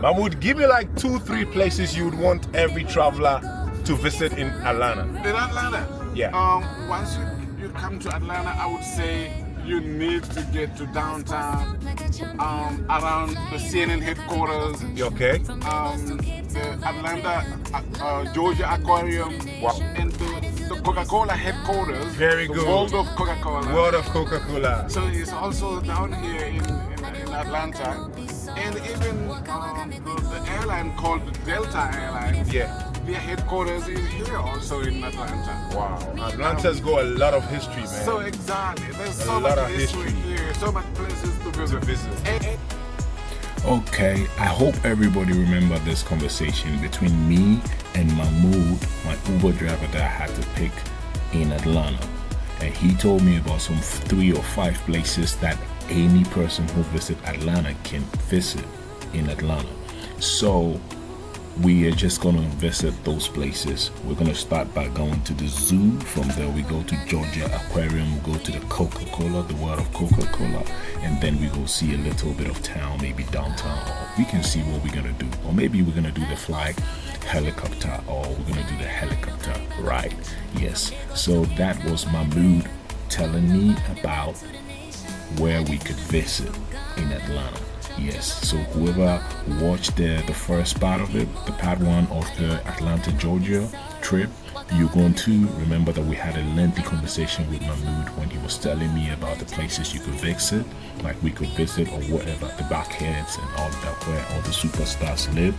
Mahmoud, give me like 2-3 places you would want every traveler to visit in Atlanta. In Atlanta? Yeah. Once you come to Atlanta, I would say you need to get to downtown, around the CNN headquarters. You okay? The Atlanta, Georgia Aquarium, Wow. and the Coca Cola headquarters. Very the good. World of Coca Cola. World of Coca Cola. So it's also down here in Atlanta, and even the airline called Delta Airlines. Yeah. Their headquarters is here also in Atlanta. Wow. Atlanta's got a lot of history, man. So exactly, there's A so lot much of history history. here, so much places to visit. Okay, I hope everybody remember this conversation between me and Mahmoud, my Uber driver that I had to pick in Atlanta. And he told me about some 3 or 5 places that any person who visits Atlanta can visit in Atlanta. So we are just gonna visit those places. We're gonna start by going to the zoo. From there we go to Georgia Aquarium, we go to the Coca Cola, the World of Coca Cola, and then we go see a little bit of town, maybe downtown, or we can see what we're gonna do. Or maybe we're gonna do the fly helicopter, or we're gonna do the helicopter ride. Yes, so that was Mahmoud telling me about where we could visit in Atlanta. Yes, so whoever watched the first part of it, the part 1 of the Atlanta, Georgia trip, you're going to remember that we had a lengthy conversation with Mahmoud when he was telling me about the places you could visit, like we could visit or whatever, the Backheads and all that, where all the superstars live,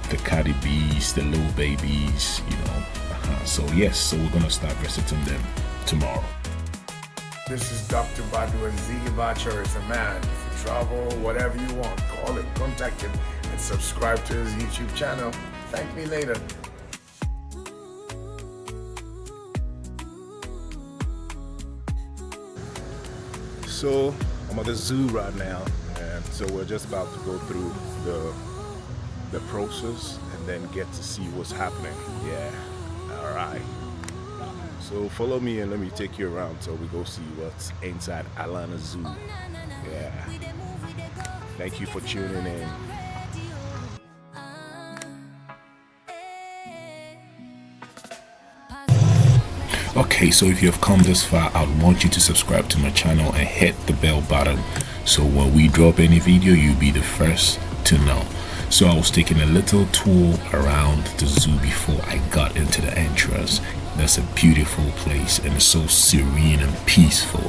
the Cardi B's, the Lil Babies, you know. So yes, so we're going to start visiting them tomorrow. This is Dr. Badu, and Ziggy Bacher is a man. If you travel, whatever you want, call him, contact him, and subscribe to his YouTube channel. Thank me later. So I'm at the zoo right now, and so we're just about to go through the process and then get to see what's happening. Yeah, all right. So follow me and let me take you around so we go see what's inside Atlanta Zoo. Yeah. Thank you for tuning in. Okay, so if you have come this far, I would want you to subscribe to my channel and hit the bell button, so when we drop any video, you'll be the first to know. So I was taking a little tour around the zoo before I got into the entrance. That's a beautiful place and it's so serene and peaceful.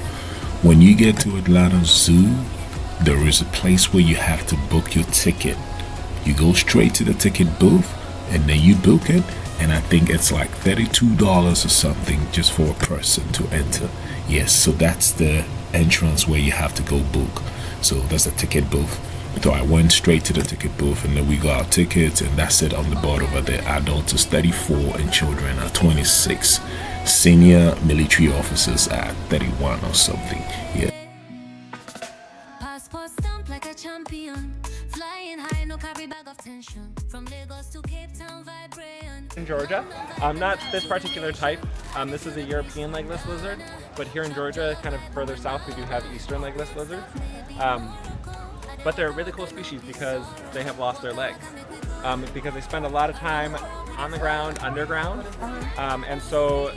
When you get to Atlanta Zoo, there is a place where you have to book your ticket. You go straight to the ticket booth and then you book it, and I think it's like $32 or something just for a person to enter. Yes, so that's the entrance where you have to go book. So that's the ticket booth. So I went straight to the ticket booth and then we got our tickets, and that's it on the board over there. Adults is 34 and children are 26. Senior military officers are 31 or something. Yeah. Passport stamp like a champion. Flying high, no carry bag of tension. From Lagos to Cape Town, vibrant. In Georgia, not this particular type. This is a European legless lizard, but here in Georgia, kind of further south, we do have eastern legless lizards. But they're a really cool species because they have lost their legs. Because they spend a lot of time on the ground, underground, and so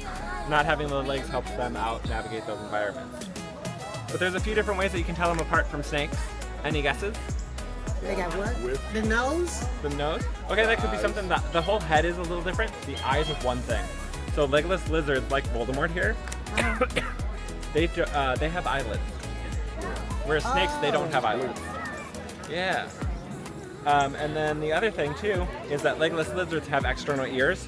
not having the legs helps them out navigate those environments. But there's a few different ways that you can tell them apart from snakes. Any guesses? They got what? The nose? The nose? Okay, that could be something. That the whole head is a little different. The eyes is one thing. So legless lizards, like Voldemort here, they have eyelids. Whereas snakes, they don't have eyelids. Yeah. And then the other thing too is that legless lizards have external ears.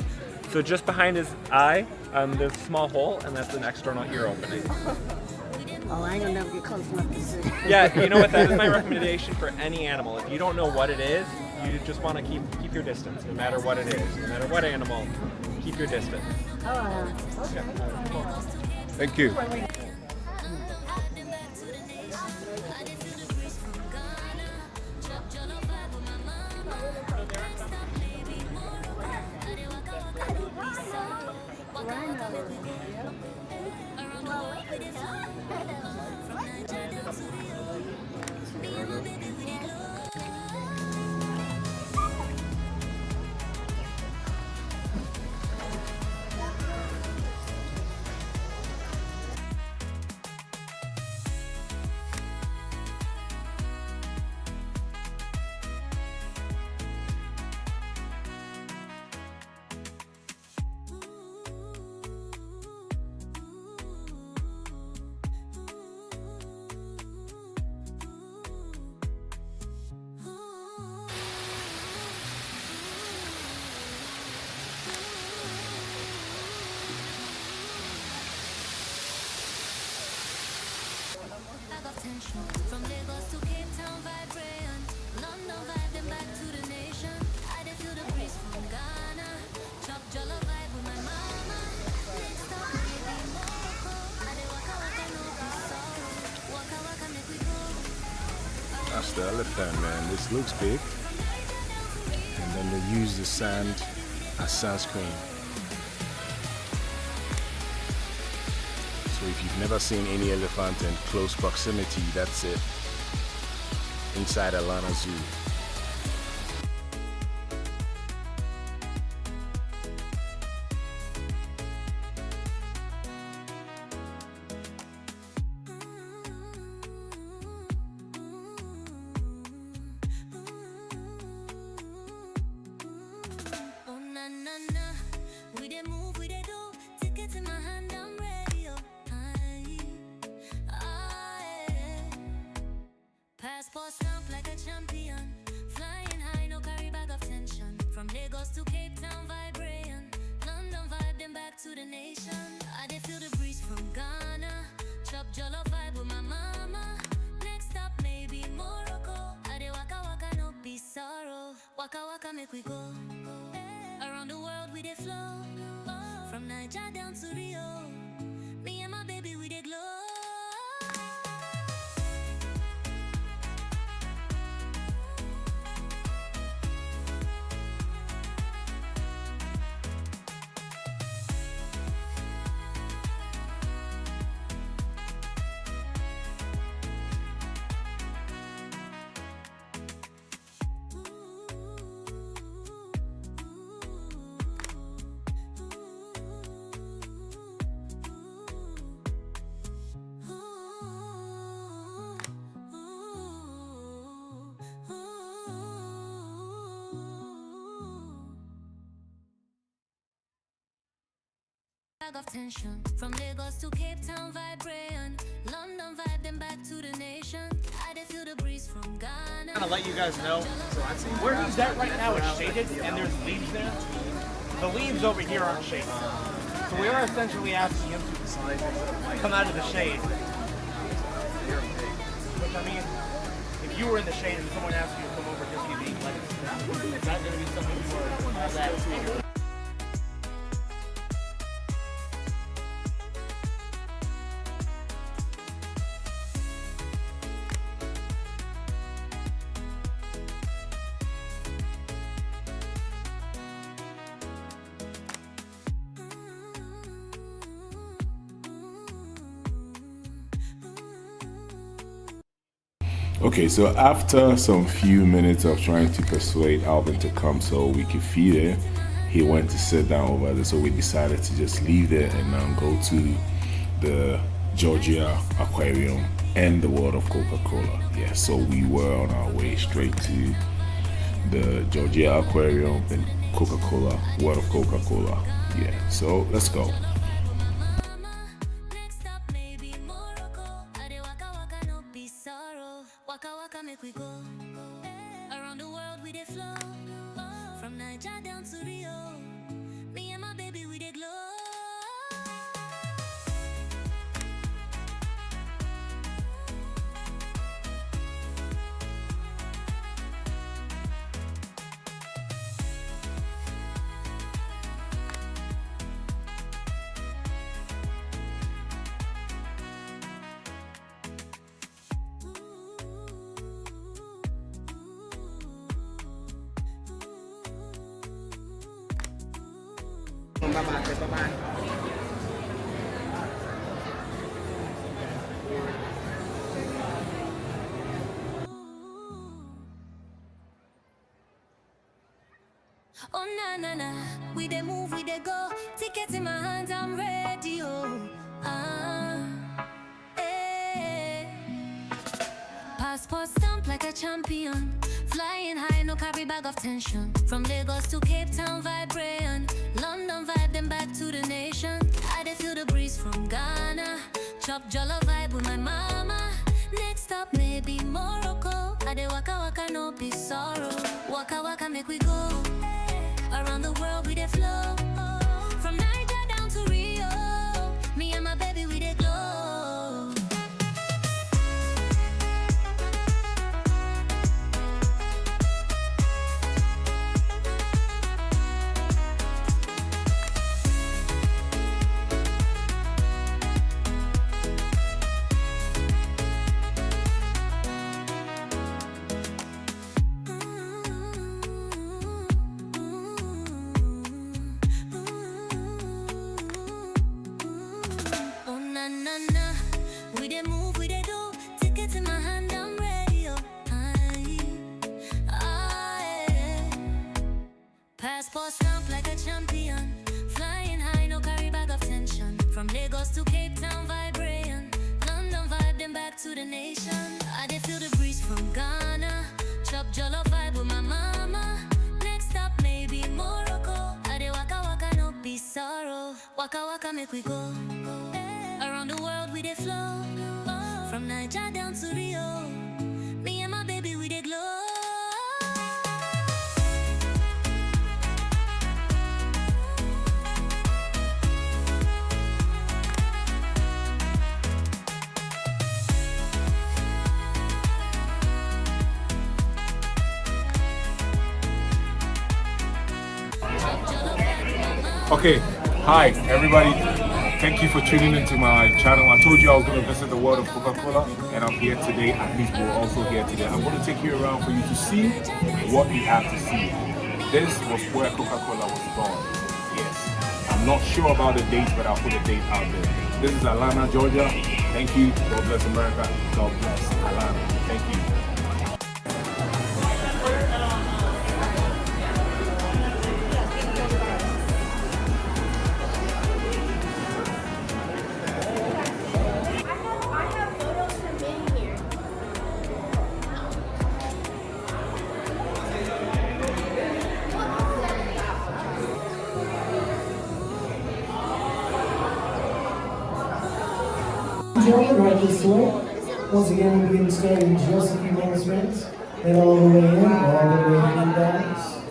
So just behind his eye, there's a small hole, and that's an external ear opening. Oh, I ain't gonna never get close enough to see. Yeah, you know what? That is my recommendation for any animal. If you don't know what it is, you just want to keep your distance, no matter what it is, no matter what animal. Keep your distance. Oh, okay. Thank you. tension. From Lagos to Cape Town vibrating, London vibe then back to the nation. I dey feel the breeze from Ghana, chop jollof vibe with my mama. Next stop maybe Morocco. I dey waka waka no be sorrow. Waka waka make we go. That's the elephant, man. This looks big. And then they use the sand as sunscreen. So if you've never seen any elephant in close proximity, that's it. Inside Atlanta Zoo. Oh na na na, we dey move, we dey do. Ticket in my hand, I'm ready. Oh, aye. Passport stamp like a champion. Flying high, no carry bag of tension. From Lagos to Cape Town vibrating, London vibe then back to the nation. I dey feel the breeze from Ghana, chop jollof vibe with my mama. Next stop maybe Morocco. I dey waka waka no be sorrow. Waka waka make we go. Around the world we dey flow. From Niger down to Rio. Me and my baby we dey glow. Bag of tension. From Lagos to Cape Town vibrating, London vibe then back to the nation. I dey feel the breeze from Ghana. I'm gonna let you guys know where he's at right now is shaded and there's leaves there. The leaves over here aren't shaded. So we are essentially asking him to come out of the shade. Which I mean, if you were in the shade and someone asked you to come over just be like, is that gonna be something for that? Okay, so after some few minutes of trying to persuade Alvin to come so we could feed it, he went to sit down over there. So we decided to just leave there and go to the Georgia Aquarium and the World of Coca Cola. Yeah, so we were on our way straight to the Georgia Aquarium and Coca Cola, World of Coca Cola. Yeah, so let's go. Next stop maybe Morocco. I dey waka waka no be sorrow. Waka waka make we go. Around the world we dey flow. From Niger down to Rio. Me and my baby we dey glow. Oh na na na, we dey move, we dey go. Ticket in my hands, I'm ready. Oh, eh. Passport stamp like a champion. Flying high, no carry bag of tension. From Lagos to Cape Town vibrating, London vibe then back to the nation. I dey feel the breeze from Ghana, chop jollof vibe with my mama. Next stop maybe Morocco. I dey waka waka no be sorrow. Waka waka make we go. Around the world we dey flow. From Niger down to Rio. Me and my baby we dey glow. Passport stamp like a champion. Flying high, no carry bag of tension. From Lagos to Cape Town, vibrating. London vibe, then back to the nation. I did feel the breeze from Ghana. Chop jollof vibe with my mama. Next stop, maybe Morocco. I did waka waka, no be sorrow. Waka waka, make we go. Around the world, we did flow. From Niger down to Rio. Me and my baby, we did glow. Okay, hi everybody. Thank you for tuning into my channel. I told you I was going to visit the World of Coca Cola, and I'm here today. At least we're also here today. I'm going to take you around for you to see what you have to see. This was where Coca Cola was born. Yes, I'm not sure about the date, but I'll put a date out there. This is Atlanta, Georgia. Thank you. God bless America. God bless Atlanta. Thank you. Gentlemen, right this way. Once again, we'll be getting started in just a few moments, friends. Head all the way in, all the way inbounds.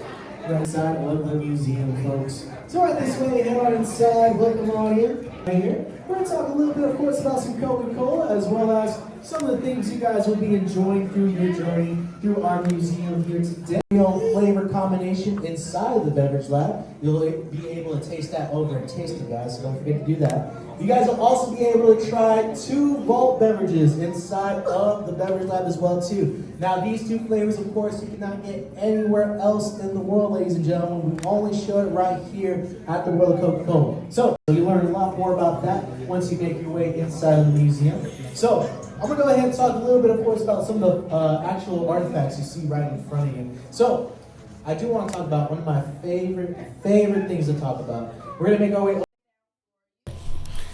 Right inside of the museum, folks. So right this way, head on inside, welcome on in. Right here, we're going to talk a little bit, of course, about some Coca-Cola, as well as some of the things you guys will be enjoying through your journey through our museum here today. Flavor combination inside of the beverage lab. You'll be able to taste that over and taste it, guys, so don't forget to do that. You guys will also be able to try 2 vault beverages inside of the beverage lab as well too. Now these 2 flavors, of course, you cannot get anywhere else in the world, ladies and gentlemen. We only show it right here at the World of Coca Cola. So you learn a lot more about that once you make your way inside of the museum. So I'm going to go ahead and talk a little bit, of course, about some of the actual artifacts you see right in front of you. So I do want to talk about one of my favorite things to talk about. We're going to make our way.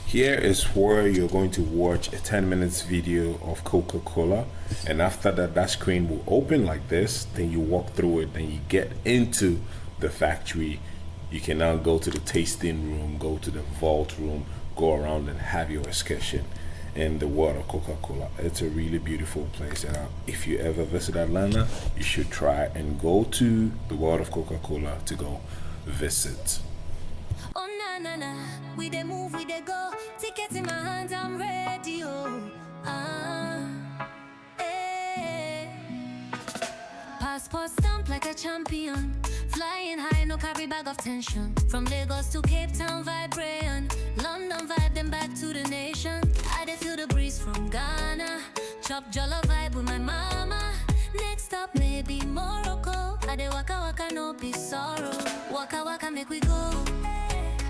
Here is where you're going to watch a 10 minutes video of Coca-Cola, and after that screen will open like this. Then you walk through it, then you get into the factory. You can now go to the tasting room, go to the vault room, go around and have your excursion in the World of Coca Cola. It's a really beautiful place, and if you ever visit Atlanta, you should try and go to the World of Coca Cola to go visit. Oh na na na, we dey move, we dey go. Tickets in my hands, I'm ready. Oh, Passport stamp like a champion. Flying high, no carry bag of tension. From Lagos to Cape Town, vibrating. London vibe, then back to the nation. I dey feel the breeze from Ghana. Chop jollof vibe with my mama. Next stop, maybe Morocco. I dey waka waka, no be sorrow. Waka waka, make we go.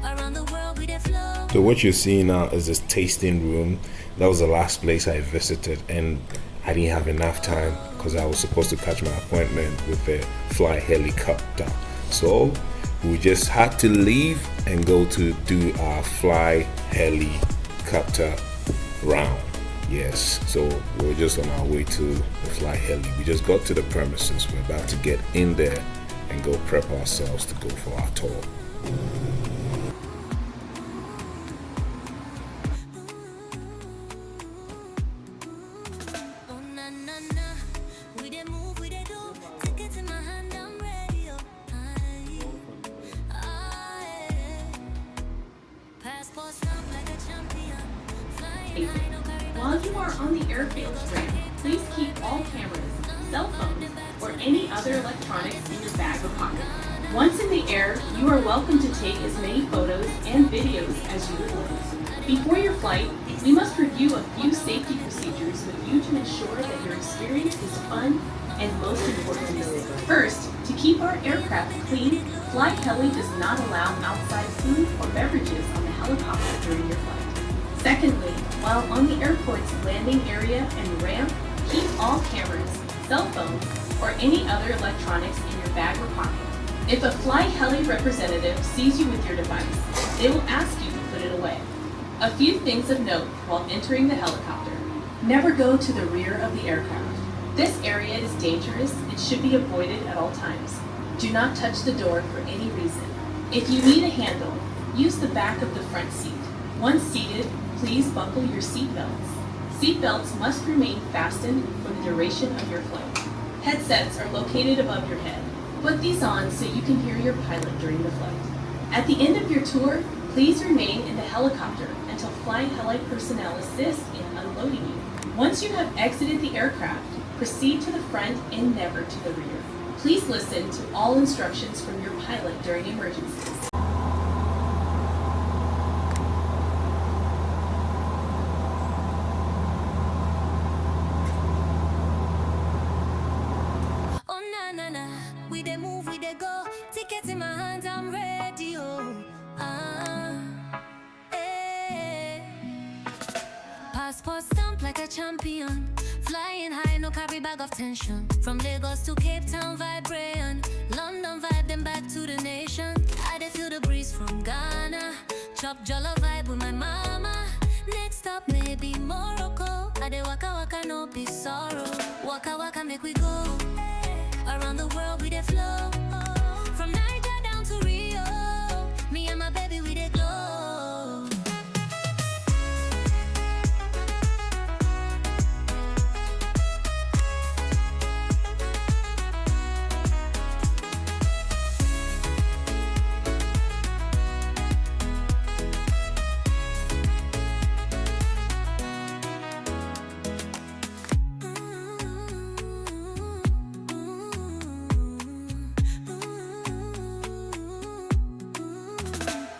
Around the world, we dey flow. So what you're seeing now is this tasting room. That was the last place I visited, and I didn't have enough time because I was supposed to catch my appointment with the fly helicopter. So we just had to leave and go to do our fly helicopter round. Yes, so we're just on our way to the fly heli. We just got to the premises. We're about to get in there and go prep ourselves to go for our tour. Oh na na na, we dey move, we dey do. Tickets in my hand, I'm ready. Passport stamp like a champion. Flying high, no carry bag While of you are on the airfield ramp, please keep all cameras, cell phones, or any other electronics in your bag or pocket. Once in the air, you are welcome to take as many photos and videos as you would like. Before your flight, we must review a few safety procedures with you to ensure that your experience is fun and most importantly safe. First, to keep our aircraft clean, Fly Heli does not allow outside food or beverages on the helicopter during your flight. Secondly, while on the airport's landing area and ramp, keep all cameras, cell phones, or any other electronics in your bag or pocket. If a Fly Heli representative sees you with your device, they will ask you to put it away. A few things of note while entering the helicopter. Never go to the rear of the aircraft. This area is dangerous and should be avoided at all times. Do not touch the door for any reason. If you need a handle, use the back of the front seat. Once seated, please buckle your seat belts. Seat belts must remain fastened for the duration of your flight. Headsets are located above your head. Put these on so you can hear your pilot during the flight. At the end of your tour, please remain in the helicopter until Fly Heli personnel assist in unloading you. Once you have exited the aircraft, proceed to the front and never to the rear. Please listen to all instructions from your pilot during emergencies. Oh na na na, we dey move, we dey go. Tickets in my hands, I'm ready. Oh, eh. Passport stamp like a champion. Flying high, no carry bag of tension. From Lagos to Cape Town, vibration. London vibe, then back to the nation. I dey feel the breeze from Ghana. Chop jollof vibe with my mama. Next stop maybe Morocco. I dey waka waka, no be sorrow. Waka waka, make we go. Around the world we dey flow. From Niger down to Rio. Me and my baby we dey glow.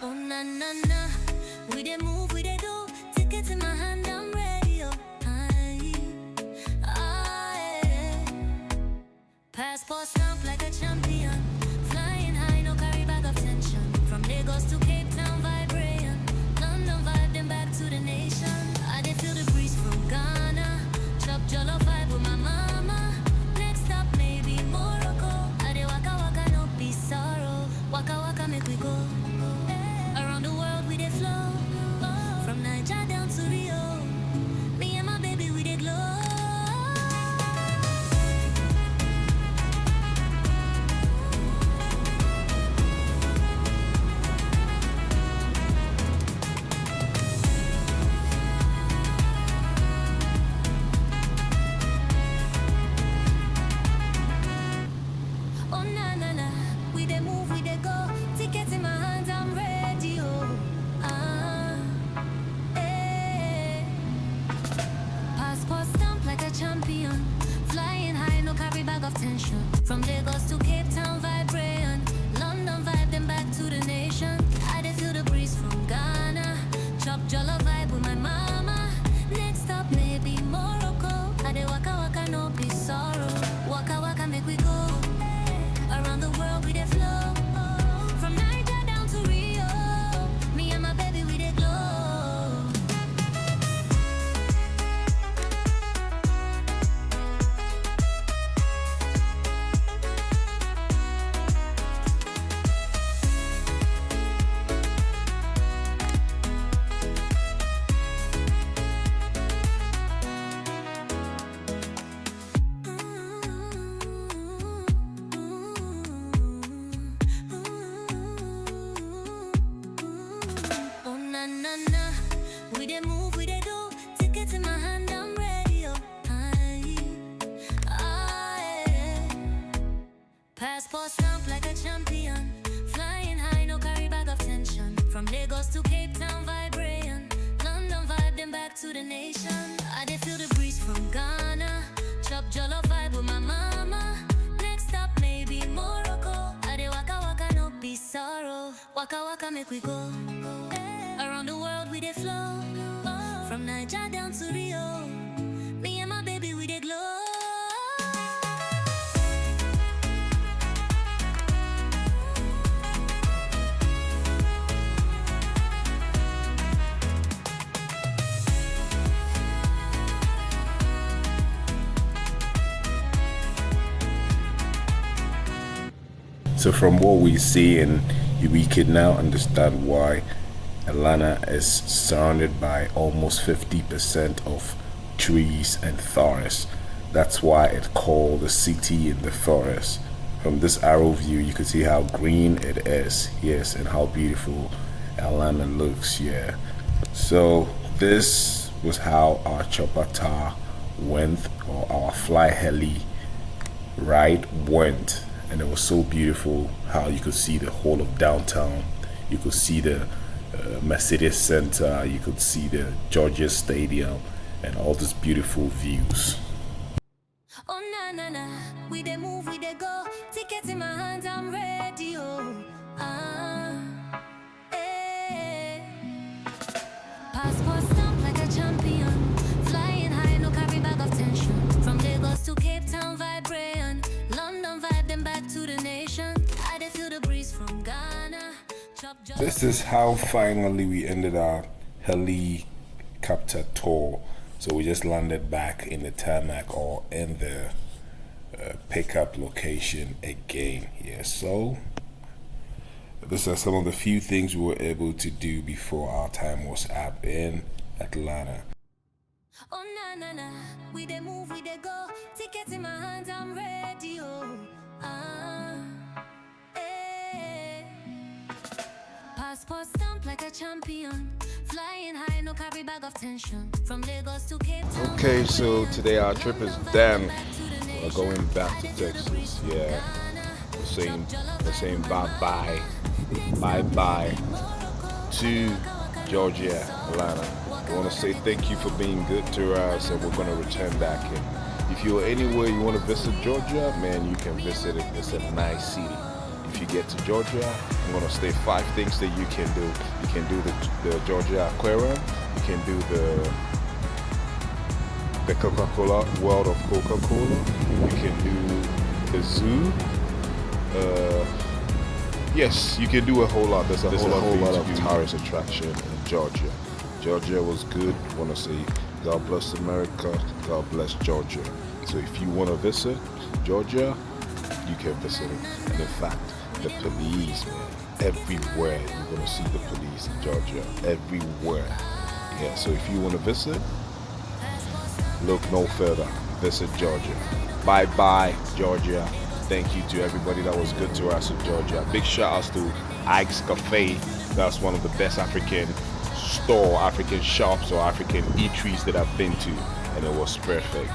Oh na na na, we dey move, we dey do. Tickets in my hand, I'm ready. Oh, aye. Passport stamp like a champion. Flying high, no carry bag of tension. From Lagos to Cape Town, vibration. London vibe, then back to the nation. I dey feel the breeze from Ghana. Chop jollof vibe with my mama. Next stop maybe Morocco. I dey waka waka, no be sorrow. Waka waka, make we go. Around the world we dey flow. From Niger down to Rio. Me and my baby we dey glow. Oh na na na, we dey move, we dey go. Tickets in my hands, I'm ready. Oh, eh. Passport stamp like a champion. Flying high, no carry bag of tension. From Lagos to Cape Town, vibration. London vibe, then back to the nation. I dey feel the breeze from Ghana. Chop jollof vibe with my mama. Next stop maybe Morocco. I dey waka waka, no be sorrow. Waka waka, make we go. Around the world we dey flow. From Niger down to Rio. Me and my baby we dey glow. Oh na na na, we dey move, we dey do. Tickets in my hand, I'm ready. Oh, aye. Passport stamp like a champion. Flying high, no carry bag of tension. From Lagos to Cape Town, vibration. London vibe, then back to the nation. I dey feel the breeze from Ghana. Chop jollof vibe with my mama. Next stop maybe Morocco. I dey waka waka, no be sorrow. Waka waka, make we go. Around the world we dey flow. From Niger down to Rio. Me and my baby we dey glow. So from what we see, and we can now understand why Atlanta is surrounded by almost 50% of trees and forests. That's why it's called the city in the forest. From this arrow view, you can see how green it is, yes, and how beautiful Atlanta looks, yeah. So this was how our chopper tour went, or our fly heli ride went, and it was so beautiful how you could see the whole of downtown. You could see the Mercedes Center, you could see the Georgia Stadium, and all these beautiful views. Oh na na na, we dey move, we dey go. Tickets in my hands, I'm ready. Oh, passport stamp like a champion. Flying high, no carry bag of tension. From Lagos to Cape Town, vibrating. London vibe, then back to the nation. I dey feel the breeze from Ghana. This is how finally we ended our helicopter tour. So we just landed back in the tarmac, or in the pickup location again. Yeah, so these are some of the few things we were able to do before our time was up in Atlanta. Oh na na na, we dey move, we dey go. Tickets in my hands, I'm ready. Oh, passport stamp like a champion. Flying high, no carry bag of tension. From Lagos to Cape Town. Okay, so today our trip is done. We're going back to Texas. Yeah, we're saying bye bye to Georgia, Atlanta. I want to say thank you for being good to us, and we're going to return back. And if you're anywhere you want to visit Georgia, man, you can visit it. It's a nice city. If you get to Georgia, I'm going to say 5 things that you can do. You can do the Georgia Aquarium. You can do the Coca Cola, World of Coca Cola. You can do the zoo. Yes, you can do a whole lot. There's a whole lot of tourist attraction in Georgia. Georgia was good. I want to say God bless America, God bless Georgia. So if you want to visit Georgia, you can visit it. And in fact, the police, man, everywhere you're going to see the police in Georgia. Everywhere. Yeah, so if you want to visit, look no further. Visit Georgia. Bye bye, Georgia. Thank you to everybody that was good to us in Georgia. Big shout outs to Ike's Cafe. That's one of the best African shops or African eateries that I've been to, and it was perfect.